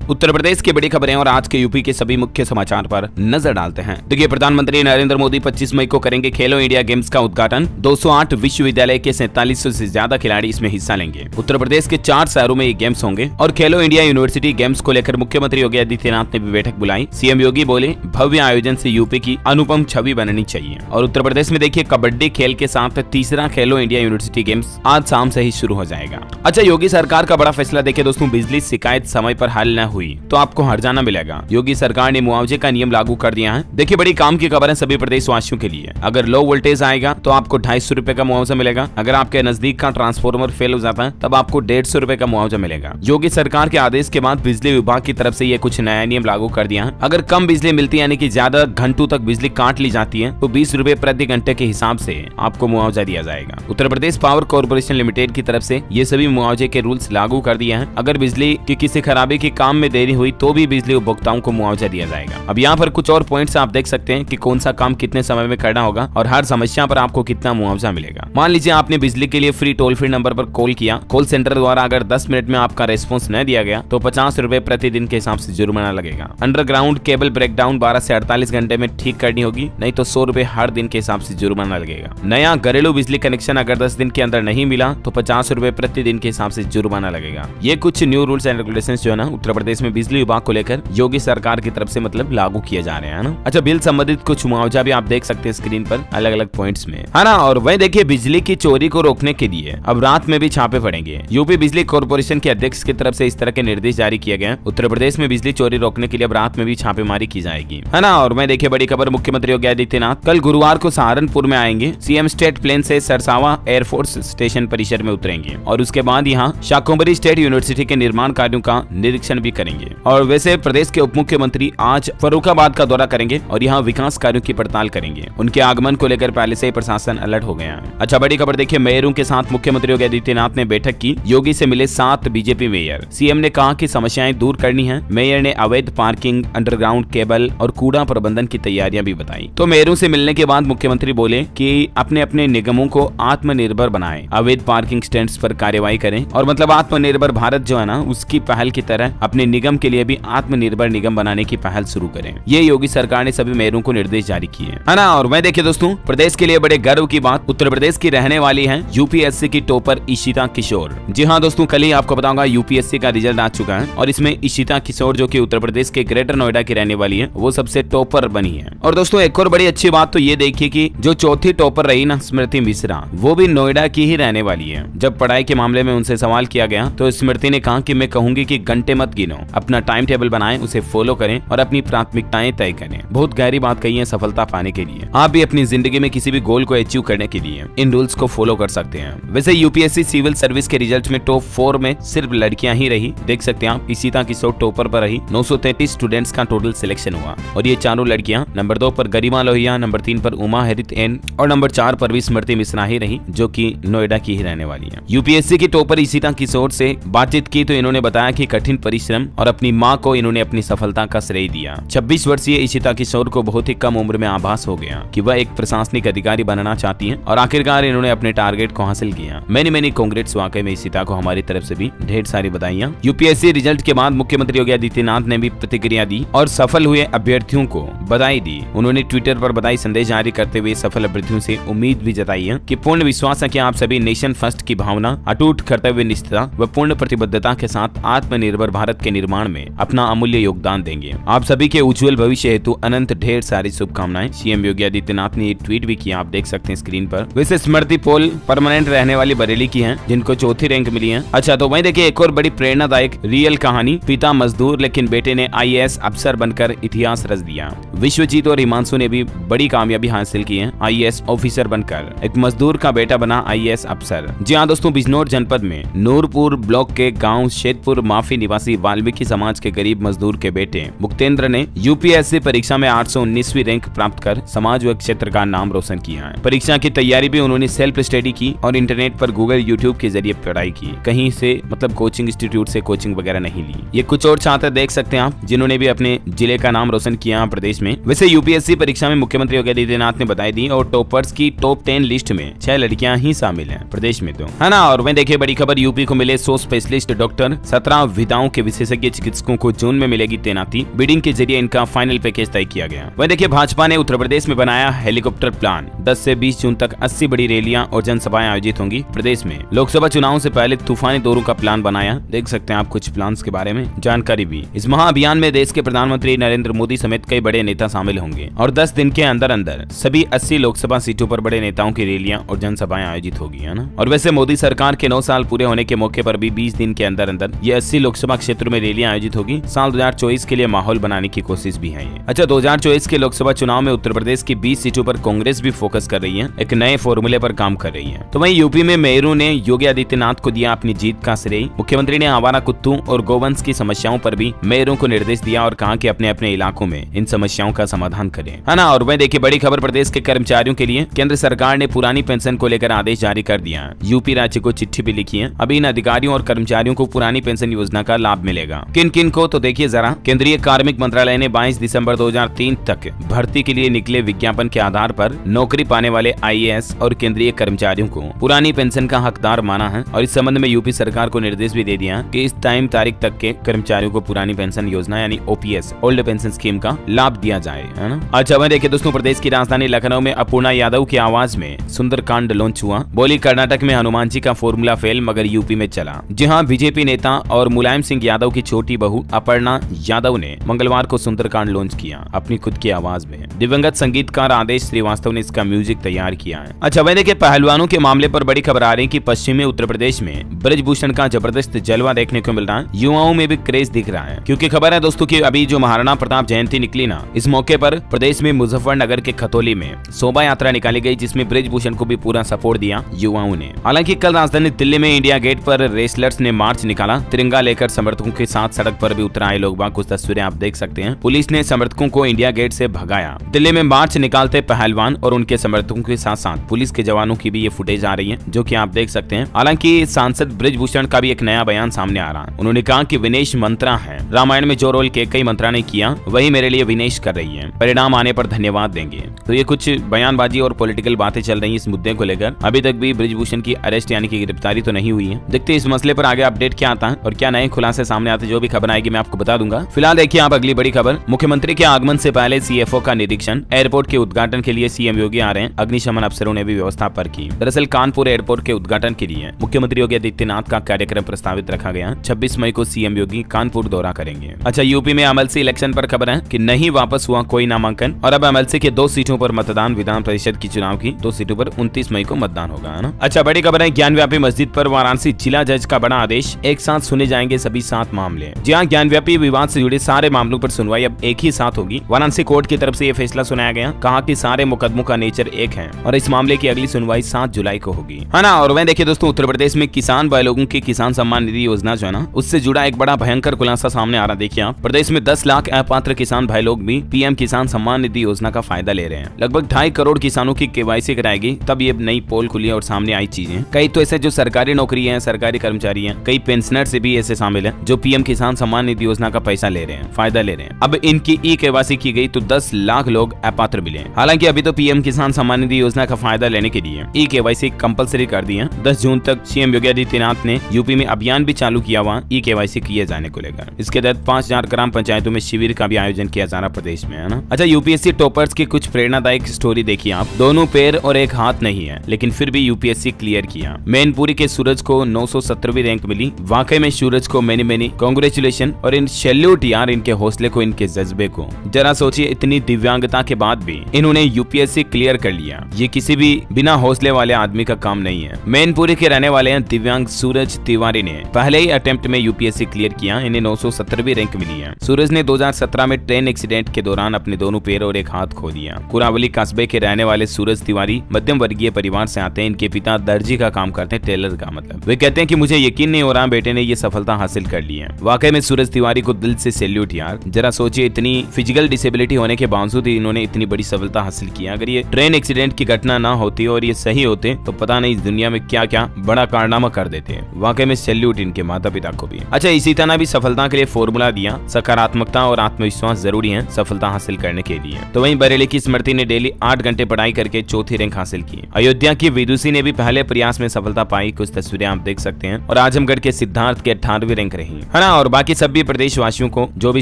उत्तर प्रदेश की बड़ी खबरें और आज के यूपी के सभी मुख्य समाचार पर नजर डालते हैं। देखिए, प्रधानमंत्री नरेंद्र मोदी 25 मई को करेंगे खेलो इंडिया गेम्स का उद्घाटन। 208 विश्वविद्यालय के 4700 से ज्यादा खिलाड़ी इसमें हिस्सा लेंगे। उत्तर प्रदेश के 4 शहरों में ये गेम्स होंगे और खेलो इंडिया यूनिवर्सिटी गेम्स को लेकर मुख्यमंत्री योगी आदित्यनाथ ने भी बैठक बुलाई। सीएम योगी बोले, भव्य आयोजन से यूपी की अनुपम छवि बननी चाहिए। और उत्तर प्रदेश में देखिए, कबड्डी खेल के साथ तीसरा खेलो इंडिया यूनिवर्सिटी गेम्स आज शाम से ही शुरू हो जाएगा। अच्छा, योगी सरकार का बड़ा फैसला देखिए दोस्तों, बिजली शिकायत समय पर हल न हुई तो आपको हर्जाना मिलेगा। योगी सरकार ने मुआवजे का नियम लागू कर दिया है। देखिए, बड़ी काम की खबर है सभी प्रदेश वासियों के लिए। अगर लो वोल्टेज आएगा तो आपको 250 रुपए का मुआवजा मिलेगा। अगर आपके नजदीक का ट्रांसफार्मर फेल हो जाता है तब आपको 150 रुपए का मुआवजा मिलेगा। योगी सरकार के आदेश के बाद बिजली विभाग की तरफ से ये कुछ नया नियम लागू कर दिया है। अगर कम बिजली मिलती है यानी कि ज्यादा घंटों तक बिजली काट ली जाती है तो 20 रुपए प्रति घंटे के हिसाब से आपको मुआवजा दिया जाएगा। Uttar Pradesh power corporation limited की तरफ से ये सभी मुआवजे के रूल्स लागू कर दिए हैं। अगर बिजली की किसी खराबी के काम में देरी हुई तो भी बिजली उपभोक्ताओं को मुआवजा दिया जाएगा। अब यहाँ पर कुछ और पॉइंट्स आप देख सकते हैं कि कौन सा काम कितने समय में करना होगा और हर समस्या पर आपको कितना मुआवजा मिलेगा। मान लीजिए आपने बिजली के लिए फ्री टोल फ्री नंबर पर कॉल किया। कॉल सेंटर द्वारा अगर 10 मिनट में आपका रेस्पॉन्स न दिया गया तो 50 रुपए प्रतिदिन के हिसाब से जुर्माना लगेगा। अंडरग्राउंड केबल ब्रेकडाउन 12 से 48 घंटे में ठीक करनी होगी, नहीं तो 100 रुपए हर दिन के हिसाब से जुर्माना लगेगा। नया घरेलू बिजली कनेक्शन अगर 10 दिन के अंदर नहीं मिला तो 50 रुपए प्रतिदिन के हिसाब से जुर्माना लगेगा। ये कुछ न्यू रूल्स एंड रेगुलेशन जो है ना उत्तर प्रदेश में बिजली विभाग को लेकर योगी सरकार की तरफ से मतलब लागू किए जा रहे हैं ना। अच्छा, बिल संबंधित कुछ मुआवजा भी आप देख सकते हैं स्क्रीन पर अलग अलग पॉइंट्स में, है ना। और वही देखिए, बिजली की चोरी को रोकने के लिए अब रात में भी छापे पड़ेंगे। यूपी बिजली कॉर्पोरेशन के अध्यक्ष की तरफ से इस तरह के निर्देश जारी किए गए। उत्तर प्रदेश में बिजली चोरी रोकने के लिए अब रात में भी छापेमारी की जाएगी, है ना। और वही देखिए, बड़ी खबर, मुख्यमंत्री योगी आदित्यनाथ कल गुरुवार को सहारनपुर में आएंगे। सीएम स्टेट प्लेन से सरसावा एयरफोर्स स्टेशन परिसर में उतरेंगे और उसके बाद यहाँ शाकंभरी स्टेट यूनिवर्सिटी के निर्माण कार्यों का निरीक्षण भी करेंगे। और वैसे प्रदेश के उप मुख्यमंत्री आज फर्रुखाबाद का दौरा करेंगे और यहाँ विकास कार्यों की पड़ताल करेंगे। उनके आगमन को लेकर पहले से ही प्रशासन अलर्ट हो गया है। अच्छा, बड़ी खबर देखिए, मेयरों के साथ मुख्यमंत्री योगी आदित्यनाथ ने बैठक की। योगी से मिले 7 बीजेपी मेयर। सीएम ने कहा कि समस्याएं दूर करनी है। मेयर ने अवैध पार्किंग, अंडरग्राउंड केबल और कूड़ा प्रबंधन की तैयारियां भी बताई। तो मेयरों से मिलने के बाद मुख्यमंत्री बोले कि अपने अपने निगमों को आत्मनिर्भर बनाएं, अवैध पार्किंग स्टैंड्स पर कार्रवाई करें और मतलब आत्मनिर्भर भारत जो है ना उसकी पहल की तरह अपने निगम के लिए भी आत्मनिर्भर निगम बनाने की पहल शुरू करें। ये योगी सरकार ने सभी मेयरों को निर्देश जारी किए, है ना। और मैं देखिए दोस्तों, प्रदेश के लिए बड़े गर्व की बात, उत्तर प्रदेश की रहने वाली है यूपीएससी की टॉपर इशिता किशोर। जी हाँ दोस्तों, कल ही आपको बताऊंगा यूपीएससी का रिजल्ट आ चुका है और इसमें इशिता किशोर जो कि उत्तर प्रदेश के ग्रेटर नोएडा की रहने वाली है वो सबसे टॉपर बनी है। और दोस्तों, एक और बड़ी अच्छी बात तो ये देखिए कि जो चौथी टॉपर रही ना स्मृति मिश्रा, वो भी नोएडा की ही रहने वाली है। जब पढ़ाई के मामले में उनसे सवाल किया गया तो स्मृति ने कहा कि मैं कहूंगी कि घंटे मत गिनो, अपना टाइम टेबल बनाएं, उसे फॉलो करें और अपनी प्राथमिकताएं तय करें। बहुत गहरी बात कही है सफलता पाने के लिए। आप भी अपनी जिंदगी में किसी भी गोल को अचीव करने के लिए इन रूल्स को फॉलो कर सकते हैं। वैसे यूपीएससी सिविल सर्विस के रिजल्ट में टॉप 4 में सिर्फ लड़कियां ही रही। देख सकते हैं आप, इशिता किशोर टॉपर पर रही। 933 स्टूडेंट्स का टोटल सिलेक्शन हुआ और ये चारों लड़कियां नंबर 2 पर गरिमा लोहिया, नंबर 3 पर उमा हरित एन और नंबर 4 पर भी स्मृति मिश्रा ही रही जो की नोएडा की ही रहने वाली है। यूपीएससी की टॉपर इशिता किशोर से बातचीत की तो इन्होंने बताया कि कठिन परिश्रम और अपनी माँ को इन्होंने अपनी सफलता का श्रेय दिया। 26 वर्षीय इशिता किशोर को बहुत ही कम उम्र में आभास हो गया कि वह एक प्रशासनिक अधिकारी बनना चाहती हैं और आखिरकार इन्होंने अपने टारगेट को हासिल किया। मैनी कांग्रेट्स, वाकई में इशिता को हमारी तरफ से भी ढेर सारी बधाइयां। यूपीएससी रिजल्ट के बाद मुख्यमंत्री योगी आदित्यनाथ ने भी प्रतिक्रिया दी और सफल हुए अभ्यर्थियों को बधाई दी। उन्होंने ट्विटर पर बधाई संदेश जारी करते हुए सफल अभ्यर्थियों से उम्मीद भी जताई है कि पूर्ण विश्वास है कि आप सभी नेशन फर्स्ट की भावना, अटूट कर्तव्य निष्ठा व पूर्ण प्रतिबद्धता के साथ आत्मनिर्भर भारत के निर्माण में अपना अमूल्य योगदान देंगे। आप सभी के उज्जवल भविष्य हेतु अनंत ढेर सारी शुभकामनाएं। सीएम योगी आदित्यनाथ ने ये ट्वीट भी किया, आप देख सकते हैं स्क्रीन पर। वैसे स्मृति पोल परमानेंट रहने वाली बरेली की हैं जिनको चौथी रैंक मिली है। अच्छा, तो वहीं देखिए एक और बड़ी प्रेरणादायक रियल कहानी, पिता मजदूर लेकिन बेटे ने आईएएस अफसर बनकर इतिहास रच दिया। विश्वजीत और हिमांशु ने भी बड़ी कामयाबी हासिल की है आईएएस ऑफिसर बनकर। एक मजदूर का बेटा बना आईएएस अफसर। जी हाँ दोस्तों, बिजनौर जनपद में नूरपुर ब्लॉक के गाँव शेतपुर माफी निवासी वाल्मीकि समाज के गरीब मजदूर के बेटे मुक्तेंद्र ने यूपीएससी परीक्षा में 819वीं रैंक प्राप्त कर समाज व क्षेत्र का नाम रोशन किया है। परीक्षा की तैयारी भी उन्होंने सेल्फ स्टडी की और इंटरनेट पर गूगल, यूट्यूब के जरिए पढ़ाई की। कहीं से मतलब कोचिंग इंस्टीट्यूट से कोचिंग वगैरह नहीं ली। ये कुछ और छात्र देख सकते हैं आप जिन्होंने भी अपने जिले का नाम रोशन किया प्रदेश में। वैसे यूपीएससी परीक्षा में मुख्यमंत्री योगी आदित्यनाथ ने बधाई दी और टॉपर्स की टॉप 10 लिस्ट में 6 लड़कियां ही शामिल हैं प्रदेश में, तो है ना। और वहीं देखिए बड़ी खबर, यूपी को मिले 100 स्पेशलिस्ट डॉक्टर, 17 विधाओं के विशेषज्ञ विशेषज्ञ चिकित्सकों को जून में मिलेगी तैनाती, बिडिंग के जरिए इनका फाइनल पैकेज तय किया गया। वहीं देखिए भाजपा ने उत्तर प्रदेश में बनाया हेलीकॉप्टर प्लान, 10 से 20 जून तक 80 बड़ी रैलियां और जनसभाएं आयोजित होंगी प्रदेश में। लोकसभा चुनाव से पहले तूफानी दौरों का प्लान बनाया, देख सकते हैं आप कुछ प्लान्स के बारे में जानकारी भी। इस महाअभियान में देश के प्रधानमंत्री नरेंद्र मोदी समेत कई बड़े नेता शामिल होंगे और 10 दिन के अंदर अंदर सभी 80 लोकसभा सीटों पर बड़े नेताओं की रैलियां और जनसभाएं आयोजित होगी, है ना। और वैसे मोदी सरकार के 9 साल पूरे होने के मौके पर भी 20 दिन के अंदर अंदर ये 80 लोकसभा क्षेत्रों में रैलियां आयोजित होगी। साल 2024 के लिए माहौल बनाने की कोशिश भी है। अच्छा, 2024 के लोकसभा चुनाव में उत्तर प्रदेश की 20 सीटों पर कांग्रेस भी फोकस कर रही है, एक नए फॉर्मूले पर काम कर रही है। तो वहीं यूपी में मेयरों ने योगी आदित्यनाथ को दिया अपनी जीत का श्रेय। मुख्यमंत्री ने आवारा कुत्तों और गोवंश की समस्याओं पर भी मेयरों को निर्देश दिया और कहा कि अपने अपने इलाकों में इन समस्याओं का समाधान करें, है ना। और वहीं देखिए बड़ी खबर प्रदेश के कर्मचारियों के लिए, केंद्र सरकार ने पुरानी पेंशन को लेकर आदेश जारी कर दिया है। यूपी राज्य को चिट्ठी भी लिखी है। अभी इन अधिकारियों और कर्मचारियों को पुरानी पेंशन योजना का लाभ मिलेगा। किन किन को, तो देखिए जरा। केंद्रीय कार्मिक मंत्रालय ने 22 दिसंबर 2003 तक भर्ती के लिए निकले विज्ञापन के आधार पर नौकरी पाने वाले IAS और केंद्रीय कर्मचारियों को पुरानी पेंशन का हकदार माना है और इस संबंध में यूपी सरकार को निर्देश भी दे दिया कि इस टाइम तारीख तक के कर्मचारियों को पुरानी पेंशन योजना यानी OPS ओल्ड पेंशन स्कीम का लाभ दिया जाए, है ना। अच्छा वहीं देखिए दोस्तों, प्रदेश की राजधानी लखनऊ में अपूर्णा यादव की आवाज में सुंदरकांड लॉन्च हुआ। बोली कर्नाटक में हनुमान जी का फॉर्मूला फेल मगर यूपी में चला। जी हाँ, बीजेपी नेता और मुलायम सिंह यादव की छोटी बहू अपर्णा यादव ने मंगलवार को सुंदरकांड लॉन्च किया अपनी खुद की आवाज में। दिवंगत संगीतकार आदेश श्रीवास्तव ने इसका म्यूजिक तैयार किया है। अच्छा वहीं देखिए पहलवानों के मामले पर बड़ी खबर आ रही है कि पश्चिमी उत्तर प्रदेश में ब्रजभूषण का जबरदस्त जलवा देखने को मिल रहा है। युवाओं में भी क्रेज दिख रहा है, क्योंकि खबर है दोस्तों कि अभी जो महाराणा प्रताप जयंती निकली ना, इस मौके पर प्रदेश में मुजफ्फरनगर के खतौली में शोभा यात्रा निकाली गई, जिसमें ब्रजभूषण को भी पूरा सपोर्ट दिया युवाओं ने। हालांकि कल राजधानी दिल्ली में इंडिया गेट पर रेसलर्स ने मार्च निकाला, तिरंगा लेकर समर्थकों के साथ सड़क पर भी उतर आए लोग बाग। कुछ तस्वीरें आप देख सकते हैं। पुलिस ने समर्थकों को इंडिया गेट से भगाया। दिल्ली में मार्च निकालते पहलवान और उनके समर्थकों के साथ साथ पुलिस के जवानों की भी ये फुटेज आ रही है, जो कि आप देख सकते हैं। हालांकि सांसद ब्रजभूषण का भी एक नया बयान सामने आ रहा है। उन्होंने कहा कि विनेश मंत्रा है, रामायण में जो रोल कैकेयी मंत्रा ने किया वही मेरे लिए विनेश कर रही है, परिणाम आने पर धन्यवाद देंगे। तो ये कुछ बयानबाजी और पॉलिटिकल बातें चल रही है इस मुद्दे को लेकर। अभी तक भी ब्रजभूषण की अरेस्ट यानी कि गिरफ्तारी तो नहीं हुई है। देखते हैं इस मसले पर आगे अपडेट क्या आता है और क्या नए खुलासे सामने आते, जो भी खबर आएगी मैं आपको बता दूंगा। फिलहाल देखिए आप अगली बड़ी खबर। मुख्यमंत्री के आगमन से पहले CFO का निरीक्षण। एयरपोर्ट के उद्घाटन के लिए CM योगी आ रहे हैं, अग्निशमन अफसरों ने भी व्यवस्था पर की। दरअसल कानपुर एयरपोर्ट के उद्घाटन के लिए मुख्यमंत्री योगी आदित्यनाथ का कार्यक्रम प्रस्तावित रखा गया। 26 मई को CM योगी कानपुर दौरा करेंगे। अच्छा यूपी में MLC इलेक्शन पर खबर है कि नहीं वापस हुआ कोई नामांकन और अब MLC के 2 सीटों पर मतदान। विधान परिषद की चुनाव की 2 सीटों पर 29 मई को मतदान होगा, है ना। अच्छा बड़ी खबर है, ज्ञानव्यापी मस्जिद पर वाराणसी जिला जज का बड़ा आदेश। एक साथ सुने जाएंगे सभी 7 मामले। जी हाँ, ज्ञानव्यापी विवाद से जुड़े सारे मामलों पर सुनवाई अब एक ही साथ होगी। वाराणसी कोर्ट की तरफ से यह फैसला सुनाया गया, कहा कि सारे मुकदमों का नेचर एक है और इस मामले की अगली सुनवाई 7 जुलाई को होगी, है ना। और वहीं देखिए दोस्तों, उत्तर प्रदेश में किसान भाई लोगों की किसान सम्मान निधि योजना जो है ना, उससे जुड़ा एक बड़ा भयंकर खुलासा सामने आ रहा। देखिए आप, प्रदेश में 10 लाख अपात्र किसान भाई लोग भी PM किसान सम्मान निधि योजना का फायदा ले रहे हैं। लगभग 2.5 करोड़ किसानों की KYC कराएगी, तब ये नई पोल खुली और सामने आई चीजें। कई तो ऐसे जो सरकारी नौकरी है, सरकारी कर्मचारी हैं, कई पेंशनर से भी ऐसे शामिल हैं जो PM किसान सम्मान निधि योजना का पैसा ले रहे हैं, फायदा ले रहे हैं। अब इनकी KYC की गई तो 10 लाख लोग अपात्र मिले। हालांकि अभी तो PM किसान सम्मान निधि योजना का फायदा लेने के लिए KYC कंपलसरी कर दी है। 10 जून तक CM योगी आदित्यनाथ ने यूपी में अभियान भी चालू किया हुआ KYC किए जाने को लेकर। इसके तहत 5000 ग्राम पंचायतों में शिविर का भी आयोजन किया जा रहा प्रदेश में, है ना। अच्छा UPSC टॉपर्स की कुछ प्रेरणादायक स्टोरी देखिए आप। दोनों पैर और एक हाथ नहीं है, लेकिन फिर भी UPSC क्लियर किया। मैनपुरी के सूरज को 917वीं रैंक मिली। वाकई में सूरज को मैनी कांग्रेचुलेशन और इन सैल्यूट यार, इनके हौसले को, इनके जज्बे को। जरा सोचिए, इतनी दिव्यांगता के बाद भी इन्होंने UPSC क्लियर कर लिया। ये किसी भी बिना हौसले वाले आदमी का काम नहीं है। मैनपुरी के रहने वाले हैं दिव्यांग सूरज तिवारी ने पहले ही अटेम्प्ट में UPSC क्लियर किया। इन्हें 917वीं रैंक मिली है। सूरज ने 2017 में ट्रेन एक्सीडेंट के दौरान अपने दोनों पैर और एक हाथ खो दिया। कुरावली कस्बे के रहने वाले सूरज तिवारी मध्यम वर्गीय परिवार से आते हैं। इनके पिता दर्जी का काम करते हैं, टेलर का मतलब। वे कहते हैं कि मुझे यकीन नहीं हो रहा बेटे ने ये सफलता हासिल कर ली है। वाकई में सूरज तिवारी को दिल से सैल्यूट यार। जरा सोचिए, इतनी फिजिकल डिसेबिलिटी होने के बावजूद इन्होंने इतनी बड़ी सफलता हासिल की। अगर ये ट्रेन एक्सीडेंट की घटना ना होती और ये सही होते तो पता नहीं इस दुनिया में क्या क्या बड़ा कारनामा कर देते। वाकई में सैल्यूट इनके माता पिता को भी। अच्छा इसी तरह भी सफलता के लिए फॉर्मूला दिया, सकारात्मकता और आत्मविश्वास जरूरी है सफलता हासिल करने के लिए। तो वहीं बरेली की स्मृति ज्योति ने डेली 8 घंटे पढ़ाई करके चौथी रैंक हासिल की। अयोध्या की विदुषी ने भी पहले प्रयास में सफलता पाई, कुछ तस्वीरें आप देख सकते हैं। और आजमगढ़ के सिद्धार्थ के 18वीं रैंक रही है ना। और बाकी सभी प्रदेशवासियों को, जो भी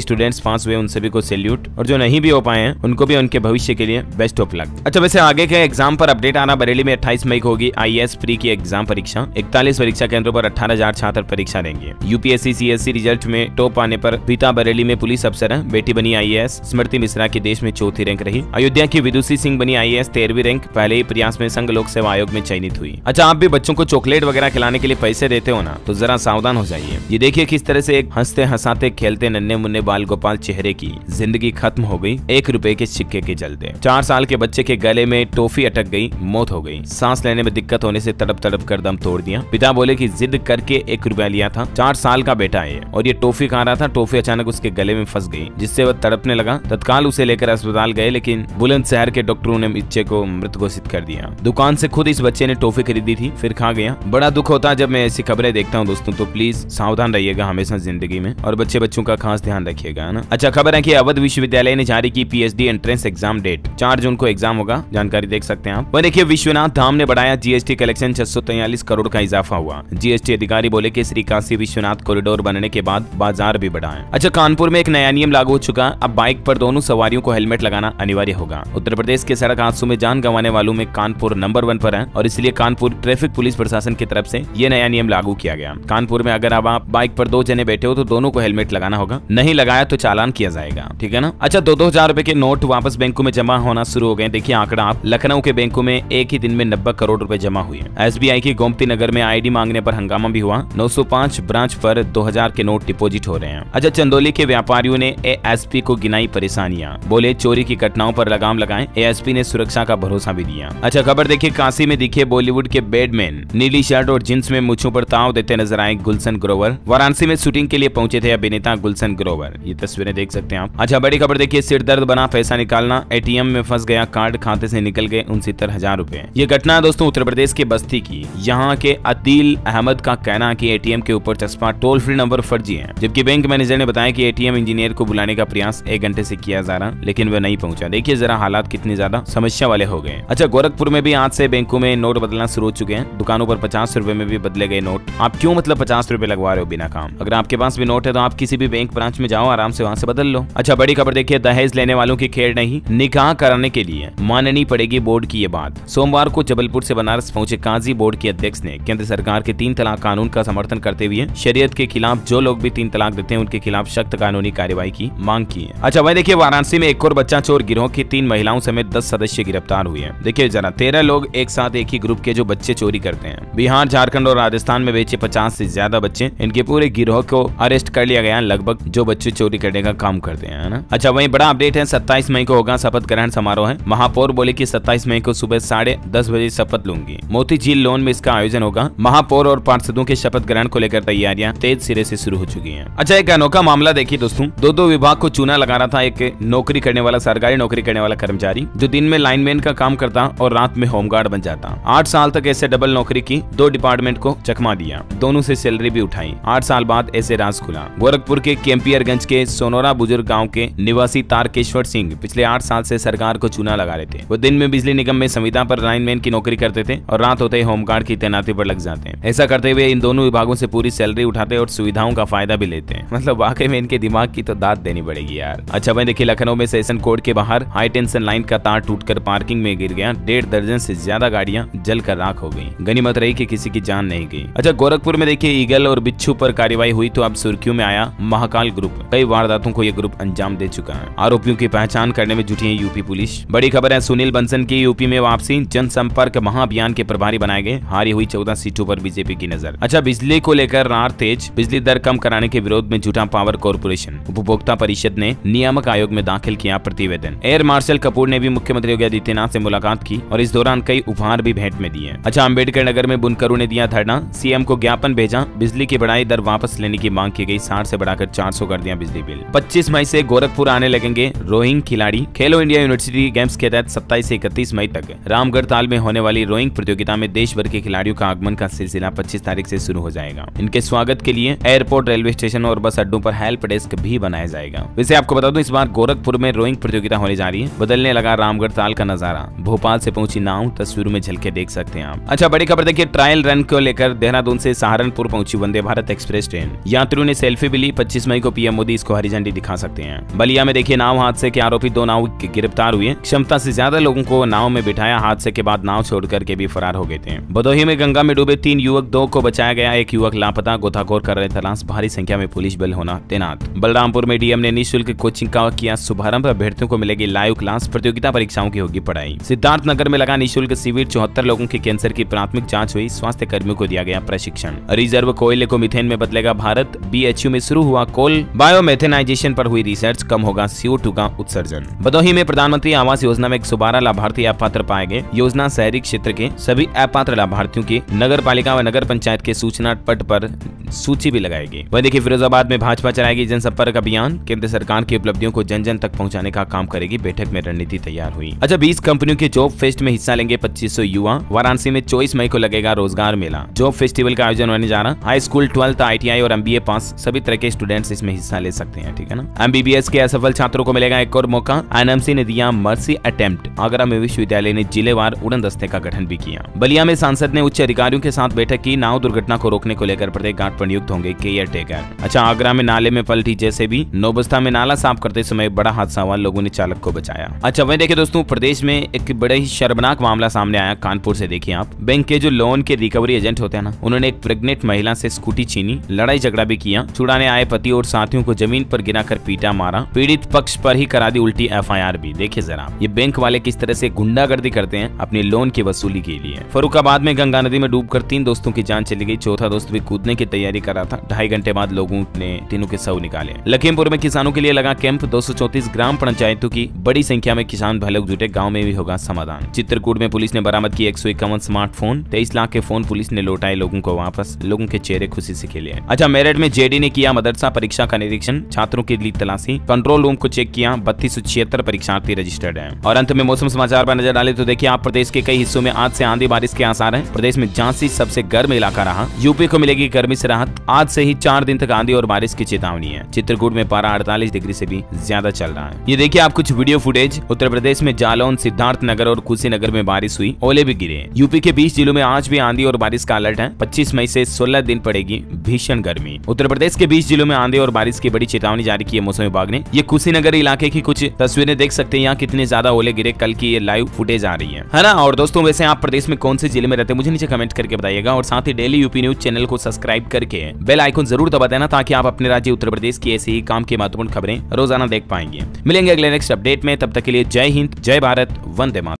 स्टूडेंट्स पास हुए उन सभी को सैल्यूट, और जो नहीं भी हो पाए हैं उनको भी उनके भविष्य के लिए बेस्ट ऑफ लक। अच्छा, वैसे आगे के एग्जाम पर अपडेट आना। बरेली में 28 मई को होगी IAS प्री की एग्जाम परीक्षा। 41 परीक्षा केंद्रों पर 18,000 छात्र परीक्षा देंगे। UPSC CSC रिजल्ट में टॉप आने पर पिता बरेली में पुलिस अफसर है, बेटी बनी IAS। स्मृति मिश्रा की देश में चौथी रैंक रही। अयोध्या की विदुषी सिंह बनी IAS 13वीं रैंक, पहले ही प्रयास में संघ लोक सेवा आयोग में चयनित हुई। अच्छा, आप भी बच्चों को चॉकलेट वगैरह खिलाने के लिए पैसे देते हो ना, तो जरा सावधान हो जाइए। ये देखिए किस तरह से एक हंसते हंसाते खेलते नन्हे मुन्ने बाल गोपाल चेहरे की जिंदगी खत्म हो गई 1 रुपए के सिक्के के चलते। 4 साल के बच्चे के गले में टॉफी अटक गई, मौत हो गई। सांस लेने में दिक्कत होने से तड़प तड़प कर दम तोड़ दिया। पिता बोले कि जिद करके 1 रुपया लिया था। 4 साल का बेटा है और ये टॉफी खा रहा था। टॉफी अचानक उसके गले में फंस गई, जिससे वह तड़पने लगा। तत्काल उसे लेकर अस्पताल गए, लेकिन बुलंदशहर के डॉक्टरों ने बच्चे को मृत घोषित कर दिया। दुकान से खुद इस बच्चे ने टॉफी खरीदी थी, फिर खा गया। बड़ा दुख होता है जब मैं ऐसी खबरें देखता हूँ दोस्तों। तो प्लीज सावधान रहिएगा हमेशा जिंदगी में, और बच्चों का खास ध्यान रखिएगा, है ना। अच्छा, खबर है कि अवध विश्वविद्यालय ने जारी की PhD एंट्रेंस एग्जाम डेट। 4 जून को एग्जाम होगा, जानकारी देख सकते हैं आप। वह देखिए, विश्वनाथ धाम ने बढ़ाया GST कलेक्शन, 643 करोड़ का इजाफा हुआ। GST अधिकारी बोले कि श्री काशी विश्वनाथ कॉरिडोर बनने के बाद बाजार भी बढ़ा है। अच्छा, कानपुर में एक नया नियम लागू हो चुका। अब बाइक पर दोनों सवारियों को हेलमेट लगाना अनिवार्य होगा। उत्तर प्रदेश के सड़क हादसों में जान गंवाने वालों में कानपुर नंबर 1 पर है, और इसलिए कानपुर ट्रैफिक पुलिस प्रशासन की तरफ से यह नया नियम लागू किया गया। कानपुर में अगर आप बाइक पर 2 जने बैठे हो तो दोनों को हेलमेट लगाना होगा, नहीं लगाया तो चालान किया जाएगा, ठीक है ना। अच्छा, 2-2 हजार रुपए के नोट वापस बैंकों में जमा होना शुरू हो गए। देखिए आंकड़ा आप, लखनऊ के बैंकों में एक ही दिन में 90 करोड़ रुपए जमा हुए। SBI की गोमती नगर में ID मांगने पर हंगामा भी हुआ। 905 ब्रांच पर 2000 के नोट डिपोजिट हो रहे हैं। अच्छा, चंदौली के व्यापारियों ने ASP को गिनाई परेशानियां, बोले चोरी की घटनाओं पर लगाम लगाएं। ASP ने सुरक्षा का भरोसा भी दिया। अच्छा, खबर देखिए, काशी में दिखे बॉलीवुड के बैडमैन। नीली शर्ट और जींस में मूंछों पर ताव देते नजर आए गुलशन ग्रोवर। वाराणसी में शूटिंग के लिए पहुंचे थे अभिनेता गुलशन ग्रोवर, ये तस्वीरें देख सकते हैं आप। अच्छा, बड़ी खबर देखिए, सिर दर्द बना पैसा निकालना। ATM में फंस गया कार्ड, खाते से निकल गए 69,000 रुपए। ये घटना है दोस्तों उत्तर प्रदेश के बस्ती की। यहाँ के अदील अहमद का कहना है कि ATM के ऊपर चस्पा टोल फ्री नंबर फर्जी है, जबकि बैंक मैनेजर ने बताया कि ATM इंजीनियर को बुलाने का प्रयास 1 घंटे से किया जा रहा, लेकिन वह नहीं पहुंचा। देखिए जरा हालात कितने ज्यादा समस्या वाले हो गए। अच्छा, गोरखपुर में भी आज से बैंकों में नोट बदलना शुरू हो चुके हैं। दुकानों पर 50 रुपए में भी बदले गए नोट। आप क्यों 50 रुपए लगवा रहे हो बिना काम? अगर आपके पास भी नोट है तो आप किसी भी बैंक ब्रांच में जाओ, आराम से वहाँ से बदल लो। अच्छा, बड़ी खबर देखिए, दहेज लेने वालों की खेड़ नहीं, निकाह कराने के लिए माननी पड़ेगी बोर्ड की ये बात। सोमवार को जबलपुर से बनारस पहुंचे काजी बोर्ड के अध्यक्ष ने केंद्र सरकार के 3 तलाक कानून का समर्थन करते हुए शरीयत के खिलाफ जो लोग भी 3 तलाक देते हैं उनके खिलाफ सख्त कानूनी कार्रवाई की मांग की है। अच्छा, वही देखिए, वाराणसी में एक और बच्चा चोर गिरोह की 3 महिलाओं समेत 10 सदस्य गिरफ्तार हुए हैं। देखिए जरा, 13 लोग एक साथ एक ही ग्रुप के जो बच्चे चोरी करते हैं। बिहार, झारखंड और राजस्थान में बेचे 50 से ज्यादा बच्चे। इनके पूरे गिरोह को अरेस्ट कर लिया गया, लगभग जो बच्चे चोरी करने का काम करते हैं, है ना। अच्छा, वहीं बड़ा अपडेट है, 27 मई को होगा शपथ ग्रहण समारोह है। महापौर बोले कि 27 मई को सुबह 10:30 बजे शपथ लूंगी। मोती झील लोन में इसका आयोजन होगा। महापौर और पार्षदों के शपथ ग्रहण को लेकर तैयारियां तेज सिरे से शुरू हो चुकी हैं। अच्छा, एक अनोखा मामला देखिए दोस्तों, 2 विभाग को चूना लगा रहा था एक नौकरी करने वाला, सरकारी नौकरी करने वाला कर्मचारी, जो दिन में लाइनमैन का काम करता और रात में होमगार्ड बन जाता। 8 साल तक ऐसे डबल नौकरी की, 2 डिपार्टमेंट को चकमा दिया, दोनों से सैलरी भी उठाई। 8 साल बाद ऐसे राज खुला। गोरखपुर के कैंपियरगंज के सोनोरा बुजुर्ग गांव के निवासी तारकेश्वर सिंह पिछले 8 साल से सरकार को चूना लगा रहे थे। वो दिन में बिजली निगम में संविदा पर लाइनमैन की नौकरी करते थे और रात होते ही होमगार्ड की तैनाती पर लग जाते हैं। ऐसा करते हुए इन दोनों विभागों से पूरी सैलरी उठाते और सुविधाओं का फायदा भी लेते हैं। मतलब वाकई में इनके दिमाग की तो दाद देनी पड़ेगी यार। अच्छा, वहीं देखिए, लखनऊ में सेशन कोर्ट के बाहर हाई टेंशन लाइन का तार टूटकर पार्किंग में गिर गया। 1.5 दर्जन से ज्यादा गाड़ियां जलकर राख हो गई। गनीमत रही कि किसी की जान नहीं गई। अच्छा, गोरखपुर में देखिए, ईगल और बिच्छू पर कार्रवाई हुई तो अब सुर्खियों में आया महाकाल ग्रुप। कई वारदातों को यह ग्रुप अंजाम दे चुका है। आरोपियों की पहचान करने में जुटी है यूपी पुलिस। बड़ी खबर है, सुनील बंसल की यूपी में वापसी। जनसंपर्क महाअभियान के प्रभारी बनाए गए। हारी हुई 14 सीटों पर बीजेपी की नजर। अच्छा, बिजली को लेकर रार तेज। बिजली दर कम कराने के विरोध में जुटा पावर कॉर्पोरेशन। उपभोक्ता परिषद ने नियामक आयोग में दाखिल किया प्रतिवेदन। एयर मार्शल कपूर ने भी मुख्यमंत्री योगी आदित्यनाथ से मुलाकात की और इस दौरान कई उपहार भी भेंट में दिए। अच्छा, अम्बेडकर नगर में बुनकरों ने दिया धरना। सीएम को ज्ञापन भेजा। बिजली की बढ़ाई दर वापस लेने की मांग की गई। 60 से बढ़ाकर 400 कर दिया बिजली बिल। 25 मई से गोरखपुर आने लगेंगे रोइंग खिलाड़ी। खेलो इंडिया यूनिवर्सिटी गेम्स के तहत 27 से 31 मई तक रामगढ़ ताल में होने वाली रोइंग प्रतियोगिता में देश भर के खिलाड़ियों का आगमन का सिलसिला 25 तारीख से शुरू हो जाएगा। इनके स्वागत के लिए एयरपोर्ट, रेलवे स्टेशन और बस अड्डों पर हेल्प डेस्क भी बनाया जाएगा। वैसे आपको बता दूं, इस बार गोरखपुर में रोइंग प्रतियोगिता होने जा रही है। बदलने बदलने लगा रामगढ़ ताल का नजारा। भोपाल से पहुंची नाव, तस्वीरों में झलके देख सकते हैं आप। अच्छा, बड़ी खबर देखिए, ट्रायल रन को लेकर देहरादून से सहारनपुर पहुंची वंदे भारत एक्सप्रेस ट्रेन। यात्रियों ने सेल्फी भी ली। 25 मई को पीएम मोदी इसको हरी झंडी दिखा सकते हैं। बलिया में देखिए, नाव हादसे के आरोपी 2 नाविक गिरफ्तार हुए। क्षमता से ज्यादा लोगों को नाव में बिठाया। हादसे के बाद नाव छोड़ करके भी फरार हो गए थे। भदोही में गंगा में डूबे 3 युवक, 2 को बचाया गया, 1 युवक लापता। गोताखोर कर रहे तलाश, भारी संख्या में पुलिस बल होना तैनात। बलरामपुर में डीएम ने निःशुल्क कोचिंग का किया शुभारंभ। अभ्यर्थियों को मिलेगी लाइव क्लास, प्रतियोगिता परीक्षाओं की होगी पढ़ाई। सिद्धार्थनगर में लगा निःशुल्क शिविर, 74 लोगों के कैंसर की प्राथमिक जांच हुई। स्वास्थ्य कर्मियों को दिया गया प्रशिक्षण। रिजर्व कोयले को मीथेन में बदलेगा भारत। बीएचयू में शुरू हुआ कोल बायोमेथेनाइजेशन पर हुई रिसर्च, कम होगा CO2 का उत्सर्जन। भदोही में प्रधानमंत्री आवास योजना में 112 लाभार्थी अपात्र पाए गए। योजना शहरी क्षेत्र के सभी अपात्र लाभार्थियों की नगर पालिका व नगर पंचायत के सूचना पट पर सूची भी लगाएगी। वह देखिए, फिरोजाबाद में भाजपा चलाएगी जनसंपर्क अभियान। केंद्र सरकार की उपलब्धियों को जन जन तक पहुंचाने का काम करेगी। बैठक में रणनीति तैयार हुई। अच्छा, 20 कंपनियों के जॉब फेस्ट में हिस्सा लेंगे 2500 युवा। वाराणसी में 24 मई को लगेगा रोजगार मेला। जॉब फेस्टिवल का आयोजन होने जा रहा। हाई स्कूल, 12th, ITI और MBA पास सभी तरह के स्टूडेंट्स इसमें हिस्सा ले सकते हैं, ठीक है ना। MBBS के असफल छात्रों को मिलेगा एक और मौका। NMC ने दिया मर्सी अटेम्प्ट। आगरा में विश्वविद्यालय ने जिलेवार उड़न दस्ते का गठन भी किया। बलिया में सांसद ने उच्च अधिकारियों के साथ बैठक की। नाव दुर्घटना को रोकने को लेकर प्रत्येक घाट पर नियुक्त होंगे केयर टेकर। अच्छा, आगरा में नाले में पलटी JCB। नौबस्ता में नाला साफ करते समय बड़ा हादसा हुआ, लोगों ने चालक को बचाया। अच्छा, वही देखिए दोस्तों, प्रदेश में एक बड़ा ही शर्मनाक मामला सामने आया कानपुर से। देखिए आप, बैंक के जो लोन के रिकवरी एजेंट होते हैं ना, उन्होंने एक प्रेग्नेंट महिला से स्कूटी छीनी, लड़ाई झगड़ा भी किया। छुड़ाने आए पति और साथियों को जमीन पर गिराकर पीटा, मारा। पीड़ित पक्ष पर ही करा दी उल्टी FIR भी। देखिए जरा, ये बैंक वाले किस तरह से गुंडागर्दी करते हैं अपने लोन की वसूली के लिए। फर्रुखाबाद में गंगा नदी में डूबकर 3 दोस्तों की जान चली गई। चौथा दोस्त भी कूदने की तैयारी कर रहा था। 2.5 घंटे बाद लोगों ने तीनों के शव निकाले। लखीमपुर में किसानों के लिए लगा कैंप। 234 ग्राम पंचायतों की बड़ी संख्या में किसान भाई लोग जुटे। गाँव में भी होगा समाधान। चित्रकूट में पुलिस ने बरामद की 151 स्मार्टफोन। 23 लाख के फोन पुलिस ने लौटाए लोगों को वापस। लोगों के चेहरे खुशी से खिले। अच्छा, मेरठ में JD ने किया मदरसा परीक्षा का निरीक्षण। छात्रों की ली तलाशी। कंट्रोल रूम को चेक किया। 3276 परीक्षार्थी रजिस्टर्ड हैं। और अंत में मौसम समाचार पर नजर डाले तो देखिए आप, प्रदेश के कई हिस्सों में आज से आंधी बारिश के आसार हैं। प्रदेश में झांसी सबसे गर्म इलाका रहा। यूपी को मिलेगी गर्मी से राहत। आज से ही 4 दिन तक आंधी और बारिश की चेतावनी है। चित्रकूट में पारा 48 डिग्री से भी ज्यादा चल रहा है। ये देखिए आप कुछ वीडियो फुटेज। उत्तर प्रदेश में जालौन, सिद्धार्थनगर और कुशीनगर में बारिश हुई, ओले भी गिरे। यूपी के 20 जिलों में आज भी आंधी और बारिश का अलर्ट है। 25 मई से 16 दिन पड़ेगी भीषण गर्मी। उत्तर प्रदेश के 20 जिलों में आंधी और बारिश की बड़ी चेतावनी जारी की है मौसम विभाग ने। ये कुशीनगर इलाके की कुछ तस्वीरें देख सकते हैं। यहाँ कितने ज्यादा ओले गिरे, कल की ये लाइव फुटेज आ रही है ना। और दोस्तों, वैसे आप प्रदेश में कौन से जिले में रहते हैं मुझे नीचे कमेंट करके बताइएगा। और साथ ही डेली यूपी न्यूज चैनल को सब्सक्राइब करके बेल आइकन जरूर दबा देना, ताकि आप अपने राज्य उत्तर प्रदेश की ऐसी ही काम की महत्वपूर्ण खबरें रोजाना देख पाएंगे। मिलेंगे अगले नेक्स्ट अपडेट में, तब तक के लिए जय हिंद, जय भारत, वंदे मातरम।